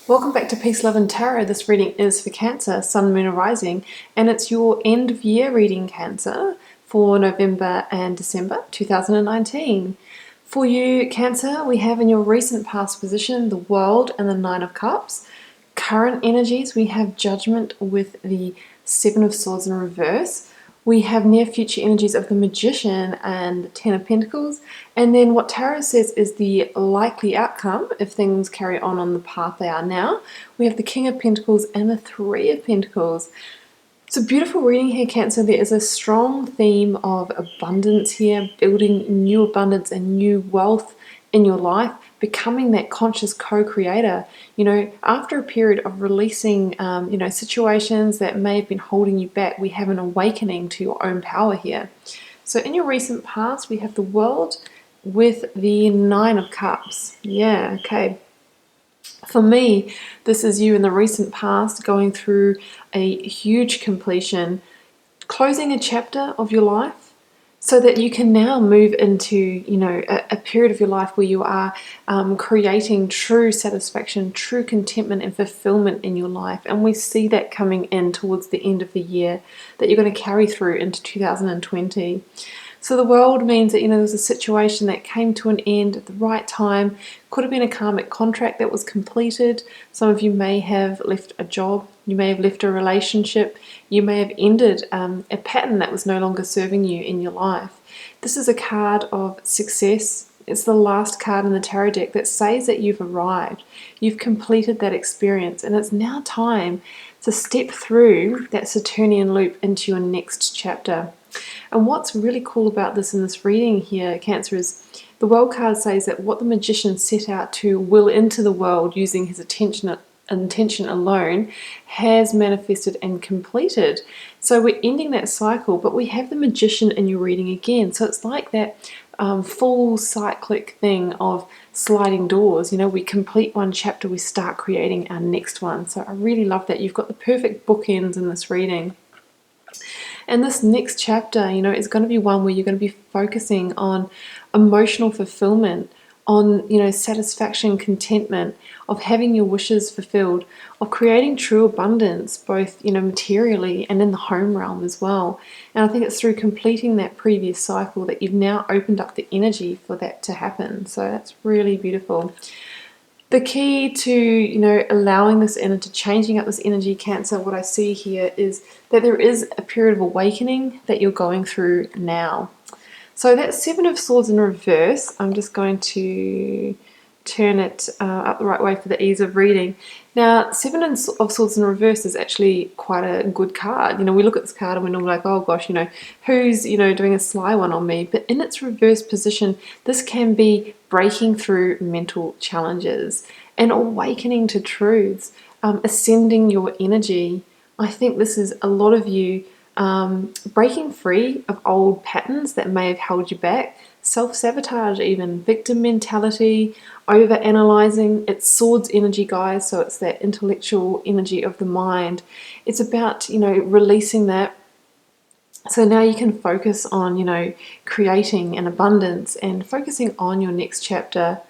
Welcome back to Peace, Love and Tarot. This reading is for Cancer, Sun, Moon, and Rising, and it's your end of year reading, Cancer, for November and December 2019. For you, Cancer, we have in your recent past position the World and the Nine of Cups. Current energies, we have Judgment with the Seven of Swords in reverse. We have near future energies of the Magician and the Ten of Pentacles. And then what Tarot says is the likely outcome if things carry on the path they are now. We have the King of Pentacles and the Three of Pentacles. It's a beautiful reading here, Cancer. There is a strong theme of abundance here, building new abundance and new wealth in your life, becoming that conscious co-creator. After a period of releasing, situations that may have been holding you back, we have an awakening to your own power here. So in your recent past, we have the World with the Nine of Cups. Yeah, okay. For me, this is you in the recent past going through a huge completion, closing a chapter of your life so that you can now move into, a period of your life where you are creating true satisfaction, true contentment and fulfillment in your life. And we see that coming in towards the end of the year that you're going to carry through into 2020. So the World means that, there's a situation that came to an end at the right time. Could have been a karmic contract that was completed. Some of you may have left a job. You may have left a relationship. You may have ended a pattern that was no longer serving you in your life. This is a card of success. It's the last card in the tarot deck that says that you've arrived. You've completed that experience, and it's now time to step through that Saturnian loop into your next chapter. And what's really cool about this in this reading here, Cancer, is the World card says that what the Magician set out to will into the world using his intention alone has manifested and completed. So we're ending that cycle, but we have the Magician in your reading again. So it's like that full cyclic thing of sliding doors. We complete one chapter, we start creating our next one. So I really love that. You've got the perfect bookends in this reading. And this next chapter, is going to be one where you're going to be focusing on emotional fulfillment, on, satisfaction, contentment, of having your wishes fulfilled, of creating true abundance, both, materially and in the home realm as well. And I think it's through completing that previous cycle that you've now opened up the energy for that to happen. So that's really beautiful. The key to, allowing this energy, changing up this energy, Cancer, what I see here is that there is a period of awakening that you're going through now. So that Seven of Swords in reverse, I'm just going to turn it up the right way for the ease of reading. Now, Seven of Swords in reverse is actually quite a good card. We look at this card and we're normally like, oh gosh, who's, doing a sly one on me? But in its reverse position, this can be breaking through mental challenges and awakening to truths, ascending your energy. I think this is a lot of you breaking free of old patterns that may have held you back, self-sabotage even, victim mentality, over-analyzing. It's swords energy, guys, so it's that intellectual energy of the mind. It's about, releasing that. So now you can focus on, creating an abundance and focusing on your next chapter.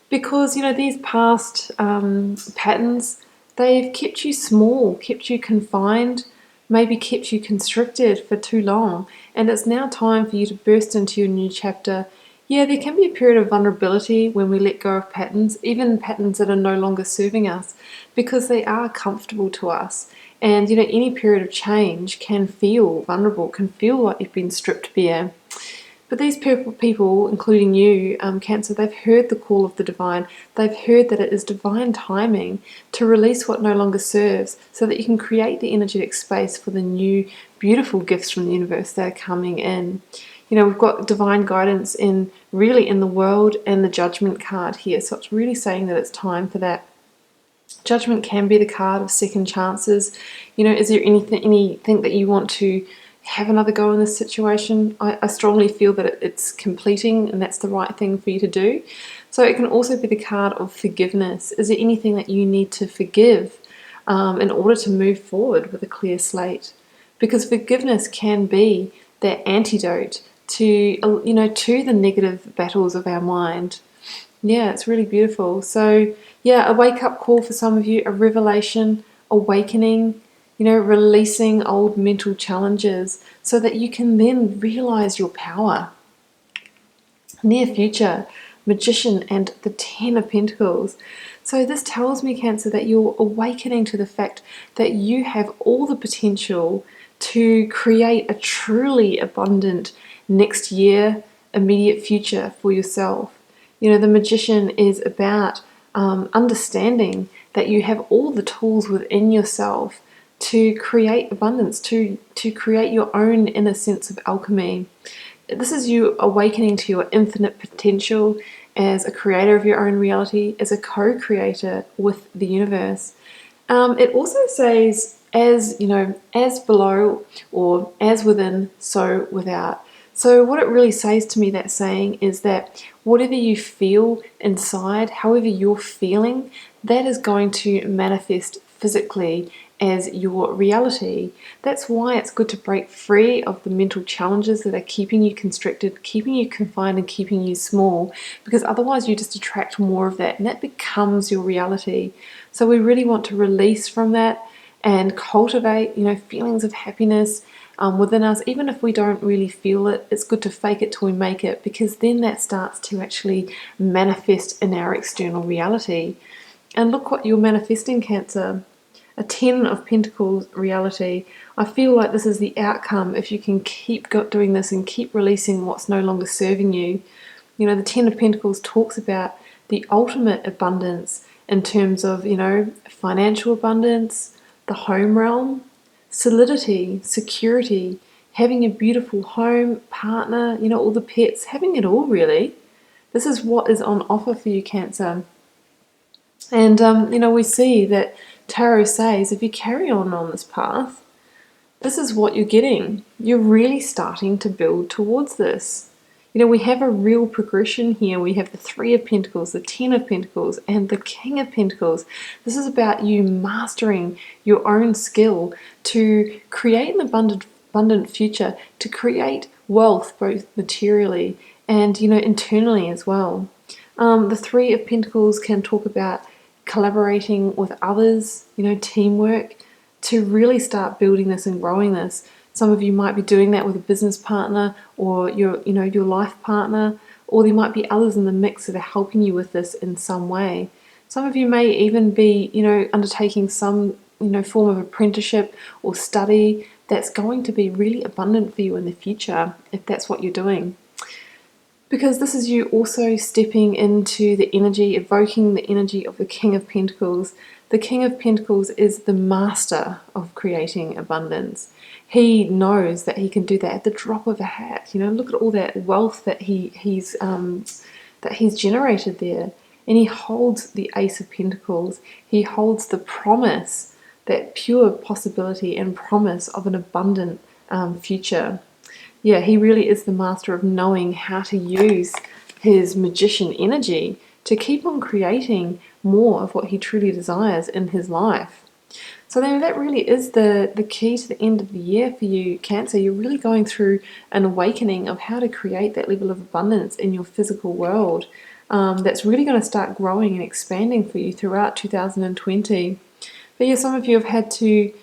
Because, these past patterns, they've kept you small, kept you confined, maybe kept you constricted for too long, and it's now time for you to burst into your new chapter. Yeah, there can be a period of vulnerability when we let go of patterns, even patterns that are no longer serving us, because they are comfortable to us. And any period of change can feel vulnerable, can feel like you've been stripped bare. But these people, including you, Cancer, they've heard the call of the divine. They've heard that it is divine timing to release what no longer serves so that you can create the energetic space for the new, beautiful gifts from the universe that are coming in. We've got divine guidance in the World and the Judgment card here. So it's really saying that it's time for that. Judgment can be the card of second chances. Is there anything that you want to have another go in this situation? I strongly feel that it's completing and that's the right thing for you to do. So it can also be the card of forgiveness. Is there anything that you need to forgive in order to move forward with a clear slate? Because forgiveness can be that antidote to, to the negative battles of our mind. Yeah, it's really beautiful. So, yeah, a wake up call for some of you, a revelation, awakening, releasing old mental challenges so that you can then realize your power. Near future, Magician and the Ten of Pentacles. So this tells me, Cancer, that you're awakening to the fact that you have all the potential to create a truly abundant next year, immediate future for yourself. The Magician is about understanding that you have all the tools within yourself to create abundance, to create your own inner sense of alchemy. This is you awakening to your infinite potential as a creator of your own reality, as a co-creator with the universe. It also says, as below or as within, so without. So what it really says to me, that saying, is that whatever you feel inside, however you're feeling, that is going to manifest physically as your reality. That's why it's good to break free of the mental challenges that are keeping you constricted, keeping you confined, and keeping you small, because otherwise you just attract more of that and that becomes your reality. So we really want to release from that and cultivate, feelings of happiness within us. Even if we don't really feel it, it's good to fake it till we make it, because then that starts to actually manifest in our external reality. And look what you're manifesting, Cancer. A Ten of Pentacles reality. I feel like this is the outcome if you can keep doing this and keep releasing what's no longer serving you. The Ten of Pentacles talks about the ultimate abundance in terms of, financial abundance, the home realm, solidity, security, having a beautiful home, partner, all the pets, having it all really. This is what is on offer for you, Cancer. And, we see that Tarot says if you carry on this path, this is what you're getting. You're really starting to build towards this. We have a real progression here. We have the Three of Pentacles, the Ten of Pentacles, and the King of Pentacles. This is about you mastering your own skill to create an abundant future, to create wealth both materially and, internally as well. The Three of Pentacles can talk about collaborating with others, teamwork, to really start building this and growing this. Some of you might be doing that with a business partner or your life partner, or there might be others in the mix that are helping you with this in some way. Some of you may even be, undertaking some, form of apprenticeship or study that's going to be really abundant for you in the future, if that's what you're doing. Because this is you also stepping into the energy, evoking the energy of the King of Pentacles. The King of Pentacles is the master of creating abundance. He knows that he can do that at the drop of a hat. Look at all that wealth that he's generated there. And he holds the Ace of Pentacles. He holds the promise, that pure possibility and promise of an abundant future. Yeah, he really is the master of knowing how to use his magician energy to keep on creating more of what he truly desires in his life. So then that really is the key to the end of the year for you, Cancer. You're really going through an awakening of how to create that level of abundance in your physical world. That's really going to start growing and expanding for you throughout 2020. But yeah, some of you have had to,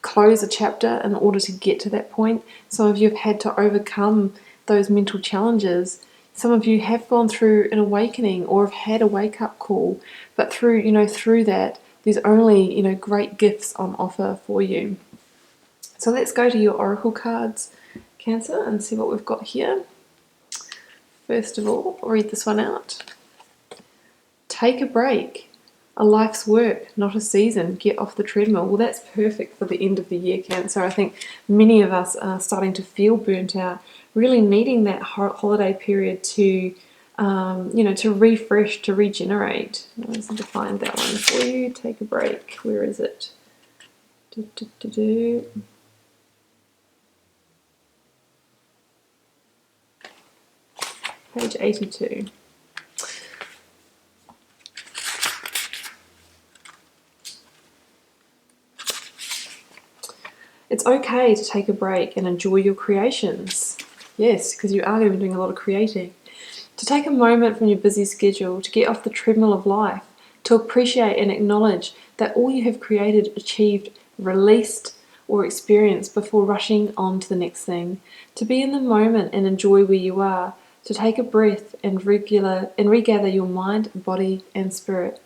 close a chapter in order to get to that point. Some of you have had to overcome those mental challenges. Some of you have gone through an awakening or have had a wake-up call, but through that, there's only, great gifts on offer for you. So let's go to your oracle cards, Cancer, and see what we've got here. First of all, I'll read this one out. Take a break. A life's work, not a season. Get off the treadmill. Well, that's perfect for the end of the year, Cancer. I think many of us are starting to feel burnt out, really needing that holiday period to, to refresh, to regenerate. I just need to find that one for you. Take a break. Where is it? Page 82. It's okay to take a break and enjoy your creations. Yes, because you are going to be doing a lot of creating. to take a moment from your busy schedule to get off the treadmill of life, to appreciate and acknowledge that all you have created, achieved, released, or experienced before rushing on to the next thing, to be in the moment and enjoy where you are, to take a breath and regather your mind, body, and spirit,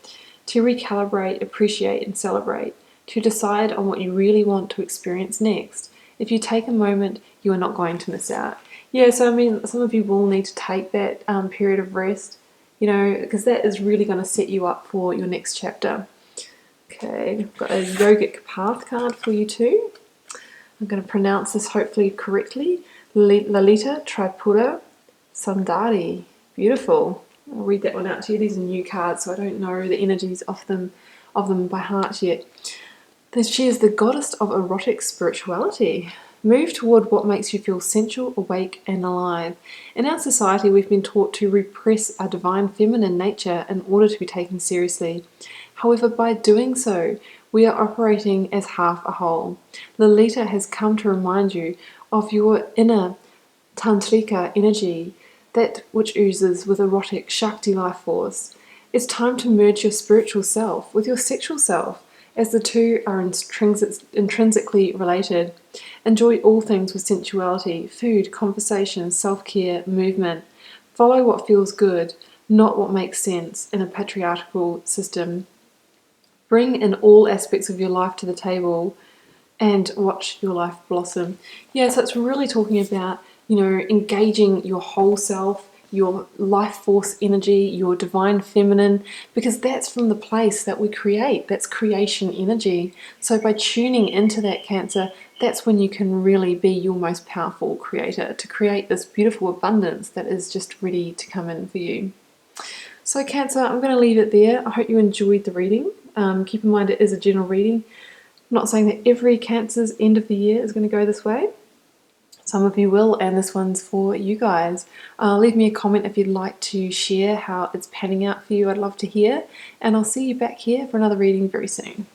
to recalibrate, appreciate, and celebrate, to decide on what you really want to experience next. If you take a moment, you are not going to miss out. Yeah, so I mean, some of you will need to take that period of rest, because that is really going to set you up for your next chapter. Okay, I've got a yogic path card for you too. I'm going to pronounce this hopefully correctly. Lalita Tripura Sundari. Beautiful. I'll read that one out to you. These are new cards, so I don't know the energies of them by heart yet. She is the goddess of erotic spirituality. Move toward what makes you feel sensual, awake, and alive. In our society, we've been taught to repress our divine feminine nature in order to be taken seriously. However, by doing so, we are operating as half a whole. Lalita has come to remind you of your inner tantrika energy, that which oozes with erotic Shakti life force. It's time to merge your spiritual self with your sexual self, as the two are intrinsically related. Enjoy all things with sensuality: food, conversation, self-care, movement. Follow what feels good, not what makes sense in a patriarchal system. Bring in all aspects of your life to the table and watch your life blossom. Yeah, so it's really talking about, engaging your whole self, your life force energy, your divine feminine, because that's from the place that we create. That's creation energy. So by tuning into that, Cancer, that's when you can really be your most powerful creator, to create this beautiful abundance that is just ready to come in for you. So Cancer, I'm going to leave it there. I hope you enjoyed the reading. Keep in mind it is a general reading. I'm not saying that every Cancer's end of the year is going to go this way. Some of you will, and this one's for you guys. Leave me a comment if you'd like to share how it's panning out for you. I'd love to hear. And I'll see you back here for another reading very soon.